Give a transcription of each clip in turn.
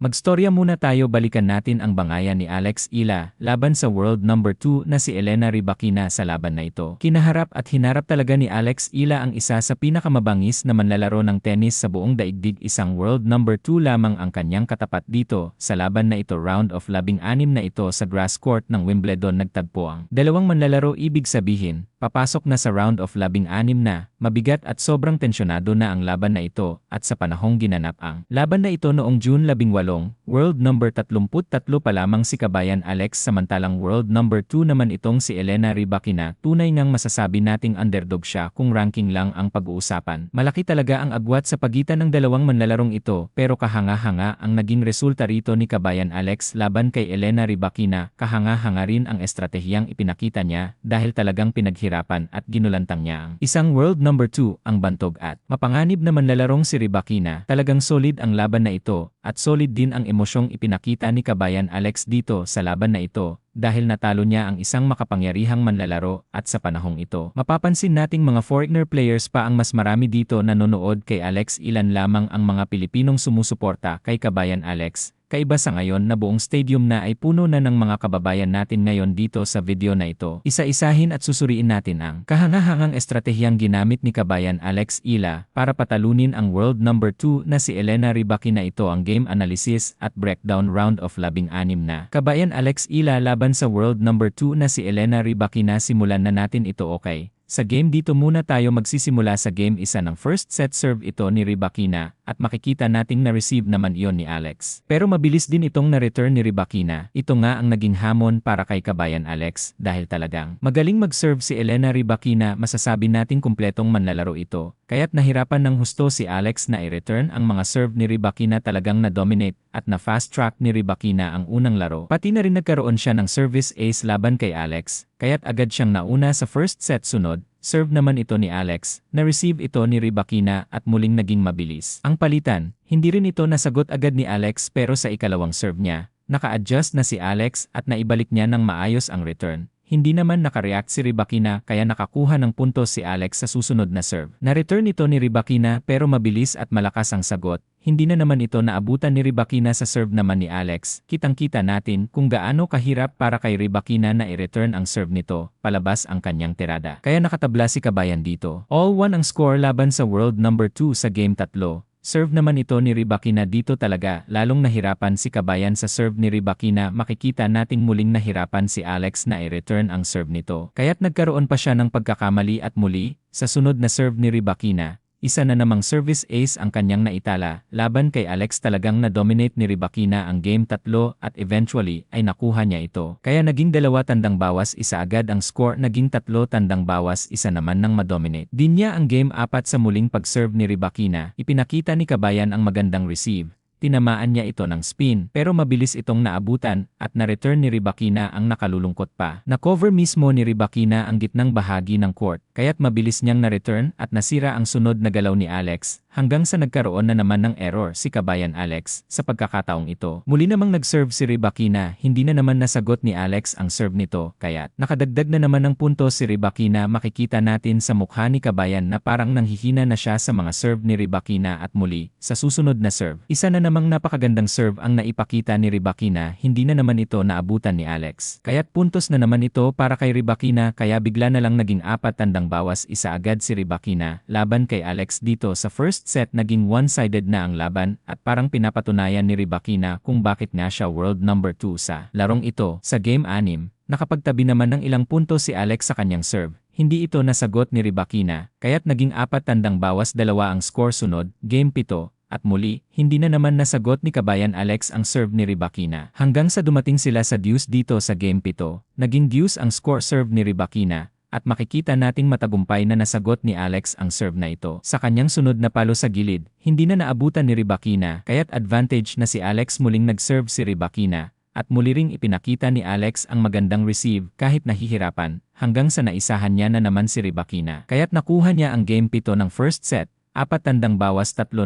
Magstorya muna tayo, balikan natin ang bangayan ni Alex Ila laban sa world number 2 na si Elena Rybakina sa laban na ito. Kinaharap at hinarap talaga ni Alex Ila ang isa sa pinakamabangis na manlalaro ng tennis sa buong daigdig. Isang world number 2 lamang ang kanyang katapat dito sa laban na ito. Round of 16 na ito sa grass court ng Wimbledon. Nagtagpo ang dalawang manlalaro, ibig sabihin papasok na sa round of 16 na. Mabigat at sobrang tensyonado na ang laban na ito at sa panahong ginanap ang laban na ito noong June 18, world number 33 pa lamang si Kabayan Alex, samantalang world number 2 naman itong si Elena Rybakina. Tunay ngang masasabi nating underdog siya kung ranking lang ang pag-uusapan. Malaki talaga ang agwat sa pagitan ng dalawang manlalarong ito, pero kahanga-hanga ang naging resulta rito ni Kabayan Alex laban kay Elena Rybakina. Kahanga-hanga rin ang estratehiyang ipinakita niya dahil talagang pinaghirapan at ginulantang niya ang isang world number 2, ang bantog at mapanganib na manlalarong si Rybakina. Talagang solid ang laban na ito at solid din ang emosyong ipinakita ni Kabayan Alex dito sa laban na ito dahil natalo niya ang isang makapangyarihang manlalaro. At sa panahong ito, mapapansin nating mga foreigner players pa ang mas marami dito nanonood kay Alex. Ilan lamang ang mga Pilipinong sumusuporta kay Kabayan Alex. Kaiba sa ngayon na buong stadium na ay puno na ng mga kababayan natin ngayon. Dito sa video na ito, isa-isahin at susuriin natin ang kahangahangang estratehiyang ginamit ni Kabayan Alex Ila para patalunin ang world number 2 na si Elena Rybakina. Ito ang game analysis at breakdown. Round of 16 na Kabayan Alex Ila laban sa world number 2 na si Elena Rybakina. Simulan na natin ito. Okay. Sa game dito muna tayo magsisimula sa game 1 ng first set. Serve ito ni Rybakina at makikita nating na-receive naman iyon ni Alex. Pero mabilis din itong na-return ni Rybakina. Ito nga ang naging hamon para kay Kabayan Alex dahil talagang magaling mag-serve si Elena Rybakina. Masasabi nating kumpletong manlalaro ito. Kaya't nahirapan ng husto si Alex na i-return ang mga serve ni Rybakina. Talagang na-dominate at na-fast track ni Rybakina ang unang laro. Pati na rin nagkaroon siya ng service ace laban kay Alex. Kaya't agad siyang nauna sa first set. Sunod, serve naman ito ni Alex. Na-receive ito ni Rybakina at muling naging mabilis ang palitan. Hindi rin ito nasagot agad ni Alex, pero sa ikalawang serve niya, naka-adjust na si Alex at naibalik niya ng maayos ang return. Hindi naman nakareact si Rybakina kaya nakakuha ng puntos si Alex sa susunod na serve. Na-return ito ni Rybakina pero mabilis at malakas ang sagot. Hindi na naman ito naabutan ni Rybakina sa serve naman ni Alex. Kitang-kita natin kung gaano kahirap para kay Rybakina na i-return ang serve nito. Palabas ang kanyang tirada. Kaya nakatabla si Kabayan dito. All-1 ang score laban sa world number 2 sa game 3. Serve naman ito ni Rybakina dito. Talaga lalong nahirapan si Kabayan sa serve ni Rybakina. Makikita nating muling nahirapan si Alex na i-return ang serve nito. Kaya't nagkaroon pa siya ng pagkakamali at muli, sa sunod na serve ni Rybakina, isa na namang service ace ang kanyang naitala. Laban kay Alex talagang na-dominate ni Rybakina ang game 3 at eventually ay nakuha niya ito. Kaya naging 2-1 agad ang score, naging 3-1 naman ng ma-dominate din niya ang game 4. Sa muling pag-serve ni Rybakina, ipinakita ni Kabayan ang magandang receive. Tinamaan niya ito ng spin pero mabilis itong naabutan at na-return ni Rybakina ang nakalulungkot pa. Na-cover mismo ni Rybakina ang gitnang bahagi ng court kaya't mabilis niyang na-return at nasira ang sunod na galaw ni Alex hanggang sa nagkaroon na naman ng error si Kabayan Alex sa pagkakataong ito. Muli namang nag-serve si Rybakina, hindi na naman nasagot ni Alex ang serve nito kaya't nakadagdag na naman ng puntos si Rybakina. Makikita natin sa mukha ni Kabayan na parang nanghihina na siya sa mga serve ni Rybakina at muli sa susunod na serve, isa na namang napakagandang serve ang naipakita ni Rybakina. Hindi na naman ito naabutan ni Alex. Kaya't puntos na naman ito para kay Rybakina kaya bigla na lang naging 4-1 agad si Rybakina laban kay Alex dito sa first set. Naging one-sided na ang laban at parang pinapatunayan ni Rybakina kung bakit nga siya world number 2 sa larong ito. Sa game 6, nakapagtabi naman ng ilang puntos si Alex sa kanyang serve. Hindi ito nasagot ni Rybakina kaya't naging 4-2 ang score. Sunod, game 7. At muli, hindi na naman nasagot ni Kabayan Alex ang serve ni Rybakina. Hanggang sa dumating sila sa deuce dito sa game 7. Naging deuce ang score serve ni Rybakina. At makikita nating matagumpay na nasagot ni Alex ang serve na ito. Sa kanyang sunod na palo sa gilid, hindi na naabutan ni Rybakina kaya't advantage na si Alex. Muling nag-serve si Rybakina. At muli ring ipinakita ni Alex ang magandang receive kahit nahihirapan hanggang sa naisahan niya na naman si Rybakina. Kaya't nakuha niya ang game 7 ng first set. 4-3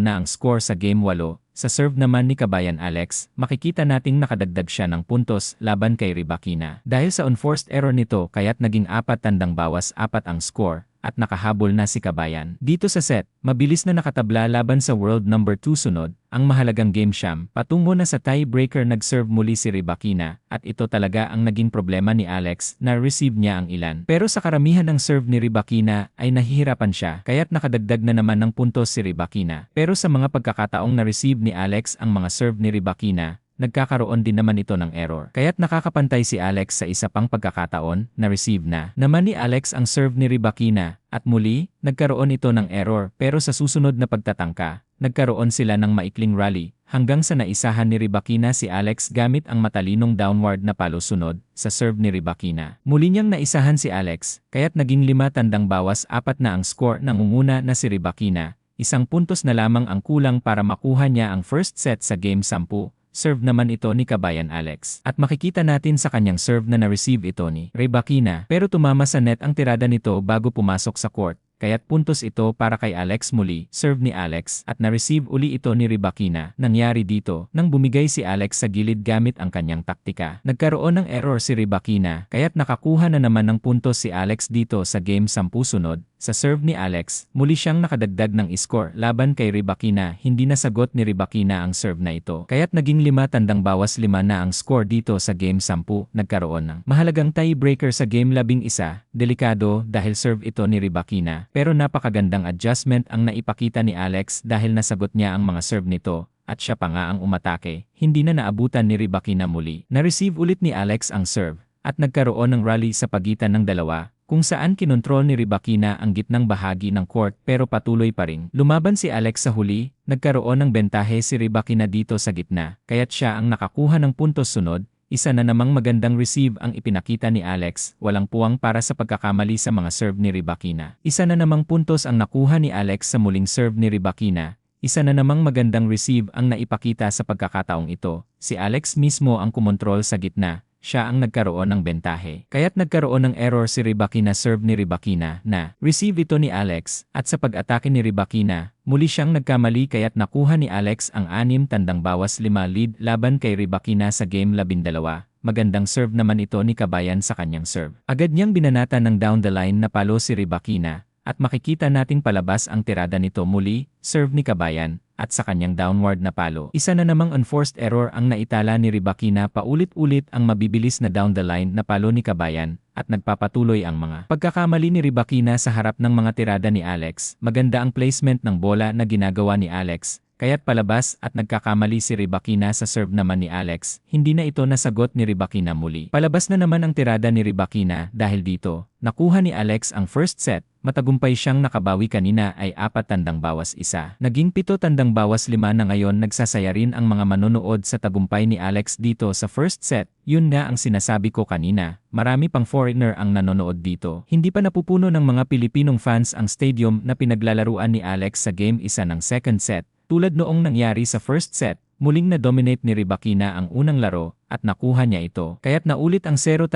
na ang score sa game 8. Sa serve naman ni Kabayan Alex, makikita nating nakadagdag siya ng puntos laban kay Rybakina. Dahil sa unforced error nito kaya't naging 4-4 ang score. at nakahabol na si Kabayan. Dito sa set, mabilis na nakatabla laban sa world number 2 sunod, ang mahalagang game siyam. Patungo na sa tiebreaker nag-serve muli si Rybakina, at ito talaga ang naging problema ni Alex na receive niya ang ilan. Pero sa karamihan ng serve ni Rybakina ay nahihirapan siya, kaya't nakadagdag na naman ng puntos si Rybakina. Pero sa mga pagkakataong na-receive ni Alex ang mga serve ni Rybakina, nagkakaroon din naman ito ng error. Kaya't nakakapantay si Alex sa isa pang pagkakataon na receive na naman ni Alex ang serve ni Rybakina at muli, nagkaroon ito ng error pero sa susunod na pagtatangka, nagkaroon sila ng maikling rally hanggang sa naisahan ni Rybakina si Alex gamit ang matalinong downward na palo sunod sa serve ni Rybakina. Muli niyang naisahan si Alex kaya't naging 5-4 na ang score ng umuna na si Rybakina. 1 puntos na lamang ang kulang para makuha niya ang first set sa game 10. Serve naman ito ni Kabayan Alex. At makikita natin sa kanyang serve na na-receive ito ni Rybakina. Pero tumama sa net ang tirada nito bago pumasok sa court. Kaya't puntos ito para kay Alex muli, serve ni Alex, at na-receive uli ito ni Rybakina. Nangyari dito, nang bumigay si Alex sa gilid gamit ang kanyang taktika. Nagkaroon ng error si Rybakina, kaya't nakakuha na naman ng puntos si Alex dito sa game 10 sunod. Sa serve ni Alex, muli siyang nakadagdag ng score laban kay Rybakina. Hindi nasagot ni Rybakina ang serve na ito. Kaya't naging 5-5 na ang score dito sa game 10. Nagkaroon ng mahalagang tiebreaker sa game 11. Delikado dahil serve ito ni Rybakina. Pero napakagandang adjustment ang naipakita ni Alex dahil nasagot niya ang mga serve nito. At siya pa nga ang umatake. Hindi na naabutan ni Rybakina muli. Na-receive ulit ni Alex ang serve. At nagkaroon ng rally sa pagitan ng dalawa, kung saan kinontrol ni Rybakina ang gitnang bahagi ng court pero patuloy pa rin lumaban si Alex sa huli. Nagkaroon ng bentahe si Rybakina dito sa gitna, kaya't siya ang nakakuha ng puntos sunod. Isa na namang magandang receive ang ipinakita ni Alex, walang puwang para sa pagkakamali sa mga serve ni Rybakina. Isa na namang puntos ang nakuha ni Alex sa muling serve ni Rybakina. Isa na namang magandang receive ang naipakita sa pagkakataong ito. Si Alex mismo ang kumontrol sa gitna. Siya ang nagkaroon ng bentahe. Kaya't nagkaroon ng error si Rybakina serve ni Rybakina na receive ito ni Alex at sa pag-atake ni Rybakina, muli siyang nagkamali kaya't nakuha ni Alex ang 6-5 lead laban kay Rybakina sa game 12. Magandang serve naman ito ni Kabayan sa kanyang serve. Agad niyang binanata ng down the line na palo si Rybakina at makikita nating palabas ang tirada nito muli, serve ni Kabayan. At sa kanyang downward na palo. Isa na namang unforced error ang naitala ni Rybakina, paulit-ulit ang mabibilis na down the line na palo ni Kabayan at nagpapatuloy ang mga pagkakamali ni Rybakina sa harap ng mga tirada ni Alex. Maganda ang placement ng bola na ginagawa ni Alex. Kaya't palabas at nagkakamali si Rybakina sa serve naman ni Alex. Hindi na ito nasagot ni Rybakina muli. Palabas na naman ang tirada ni Rybakina dahil dito, nakuha ni Alex ang first set. Matagumpay siyang nakabawi kanina ay 4-1. Naging 7-5 na ngayon. Nagsasaya rin ang mga manonood sa tagumpay ni Alex dito sa first set. Yun nga ang sinasabi ko kanina, marami pang foreigner ang nanonood dito. Hindi pa napupuno ng mga Pilipinong fans ang stadium na pinaglalaruan ni Alex sa game 1 ng second set. Tulad noong nangyari sa first set, muling na-dominate ni Rybakina ang unang laro at nakuha niya ito. Kaya't naulit ang 0-1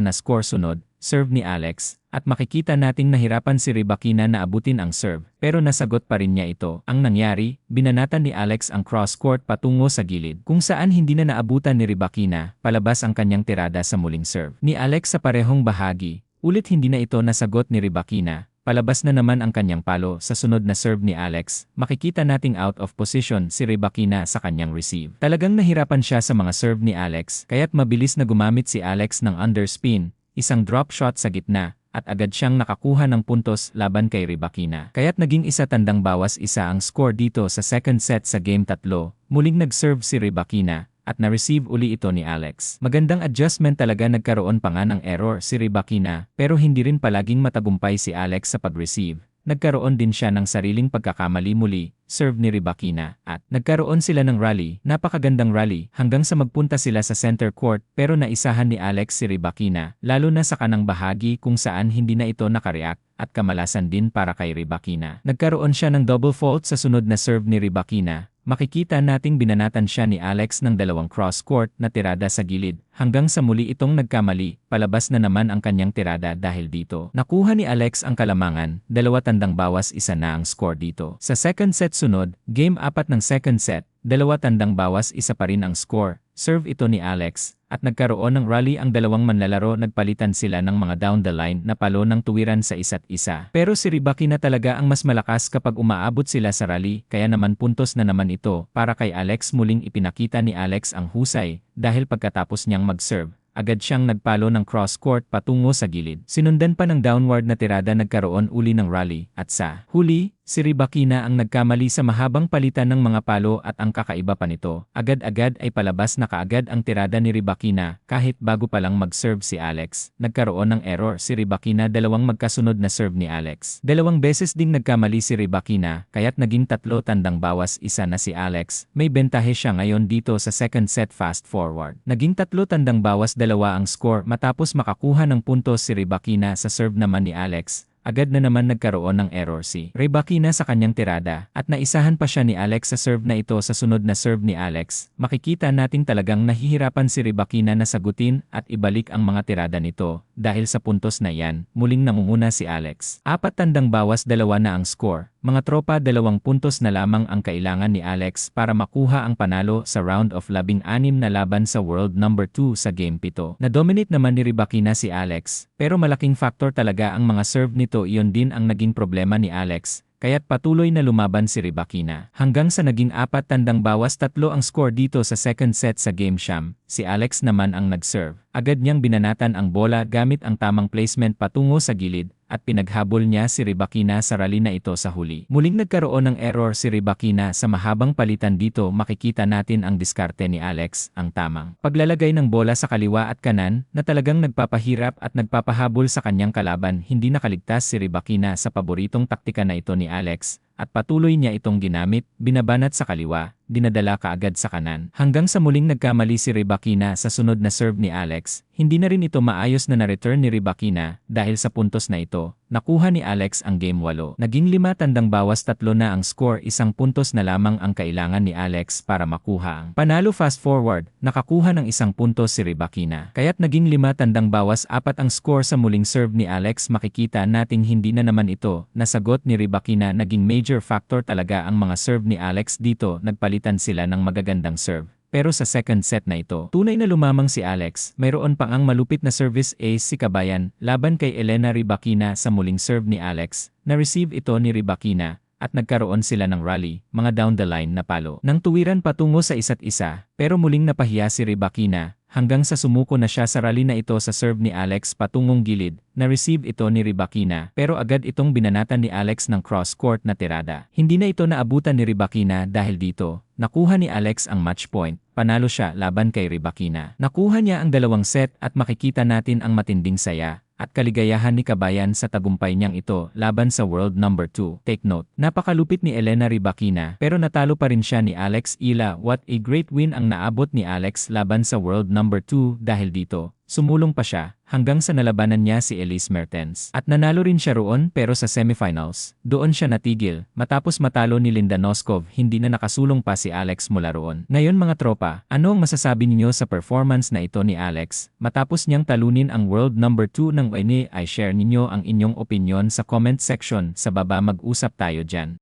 na score sunod, serve ni Alex. At makikita nating nahirapan si Rybakina na abutin ang serve, pero nasagot pa rin niya ito. Ang nangyari, binanatan ni Alex ang cross-court patungo sa gilid, kung saan hindi na naabutan ni Rybakina, palabas ang kanyang tirada sa muling serve ni Alex sa parehong bahagi. Ulit hindi na ito nasagot ni Rybakina. Palabas na naman ang kanyang palo sa sunod na serve ni Alex. Makikita nating out of position si Rybakina sa kanyang receive. Talagang nahirapan siya sa mga serve ni Alex, kaya't mabilis na gumamit si Alex ng underspin, isang drop shot sa gitna, at agad siyang nakakuha ng puntos laban kay Rybakina. Kaya't naging 1-1 ang score dito sa second set sa game 3. Muling nag-serve si Rybakina at na-receive uli ito ni Alex. Magandang adjustment talaga. Nagkaroon pa nga ng error si Rybakina pero hindi rin palaging matagumpay si Alex sa pag-receive. Nagkaroon din siya ng sariling pagkakamali muli, serve ni Rybakina, at nagkaroon sila ng rally, napakagandang rally, hanggang sa magpunta sila sa center court pero naisahan ni Alex si Rybakina, lalo na sa kanang bahagi kung saan hindi na ito nakareact at kamalasan din para kay Rybakina. Nagkaroon siya ng double fault sa sunod na serve ni Rybakina. Makikita nating binanatan siya ni Alex ng 2 cross-court na tirada sa gilid, hanggang sa muli itong nagkamali, palabas na naman ang kanyang tirada dahil dito. Nakuha ni Alex ang kalamangan, 2-1 na ang score dito. Sa second set sunod, game 4 ng second set, 2-2 pa rin ang score, serve ito ni Alex, at nagkaroon ng rally ang dalawang manlalaro, nagpalitan sila ng mga down the line na palo ng tuwiran sa isa't isa. Pero si Rybakina talaga ang mas malakas kapag umaabot sila sa rally, kaya naman puntos na naman ito para kay Alex. Muling ipinakita ni Alex ang husay dahil pagkatapos niyang mag-serve, agad siyang nagpalo ng cross-court patungo sa gilid. Sinundan pa ng downward na tirada, nagkaroon uli ng rally, at sa huli, si Rybakina ang nagkamali sa mahabang palitan ng mga palo at ang kakaiba pa nito, agad-agad ay palabas na kaagad ang tirada ni Rybakina kahit bago pa lang mag-serve si Alex. Nagkaroon ng error si Rybakina, dalawang magkasunod na serve ni Alex. Dalawang beses ding nagkamali si Rybakina kaya't naging 3-1 na si Alex. May bentahe siya ngayon dito sa second set. Fast forward, naging 3-2 ang score matapos makakuha ng puntos si Rybakina sa serve naman ni Alex. Agad na naman nagkaroon ng error si Rybakina sa kanyang tirada at naisahan pa siya ni Alex sa serve na ito. Sa sunod na serve ni Alex, makikita nating talagang nahihirapan si Rybakina na sagutin at ibalik ang mga tirada nito. Dahil sa puntos na yan, muling nangunguna si Alex. 4-2 na ang score. Mga tropa, 2 puntos na lamang ang kailangan ni Alex para makuha ang panalo sa round of 16 na laban sa world number 2 sa game 7. Na-dominate naman ni Rybakina si Alex, pero malaking factor talaga ang mga serve nito. Iyon din ang naging problema ni Alex, kaya't patuloy na lumaban si Rybakina hanggang sa naging 4-3 ang score dito sa second set. Sa game siyam, si Alex naman ang nag-serve. Agad niyang binanatan ang bola gamit ang tamang placement patungo sa gilid at pinaghabol niya si Rybakina sa rally na ito. Sa huli, muling nagkaroon ng error si Rybakina sa mahabang palitan. Dito makikita natin ang diskarte ni Alex, ang tamang paglalagay ng bola sa kaliwa at kanan na talagang nagpapahirap at nagpapahabol sa kanyang kalaban. Hindi nakaligtas si Rybakina sa paboritong taktika na ito ni Alex at patuloy niya itong ginamit, binabanat sa kaliwa, dinadala kaagad sa kanan. Hanggang sa muling nagkamali si Rybakina sa sunod na serve ni Alex, hindi na rin ito maayos na na-return ni Rybakina dahil sa puntos na ito. Nakuha ni Alex ang game 8. Naging 5-3 na ang score, 1 puntos na lamang ang kailangan ni Alex para makuha ang panalo. Fast forward, nakakuha ng 1 puntos si Rybakina. Kaya't naging 5-4 ang score sa muling serve ni Alex. Makikita nating hindi na naman ito nasagot ni Rybakina. Naging major factor talaga ang mga serve ni Alex dito. Nagpalitan sila ng magagandang serve. Pero sa second set na ito, tunay na lumamang si Alex. Mayroon pang ang malupit na service ace si Kabayan laban kay Elena Rybakina. Sa muling serve ni Alex, na-receive ito ni Rybakina at nagkaroon sila ng rally, mga down the line na palo ng tuwiran patungo sa isa't isa. Pero muling napahiya si Rybakina hanggang sa sumuko na siya sa rally na ito. Sa serve ni Alex patungong gilid, na-receive ito ni Rybakina pero agad itong binanatan ni Alex ng cross-court na tirada. Hindi na ito naabutan ni Rybakina dahil dito, nakuha ni Alex ang match point. Panalo siya laban kay Rybakina. Nakuha niya ang 2 set at makikita natin ang matinding saya at kaligayahan ni Kabayan sa tagumpay niyang ito laban sa world number 2. Take note, napakalupit ni Elena Rybakina pero natalo pa rin siya ni Alex Ila. What a great win ang naabot ni Alex laban sa world number 2 dahil dito, sumulong pa siya hanggang sa nalabanan niya si Elise Mertens. At nanalo rin siya roon pero sa semifinals, doon siya natigil. Matapos matalo ni Linda Noskov, hindi na nakasulong pa si Alex mula roon. Ngayon mga tropa, ano ang masasabi ninyo sa performance na ito ni Alex? Matapos niyang talunin ang world number 2 ng WNBA, ay share ninyo ang inyong opinion sa comment section sa baba. Mag-usap tayo dyan.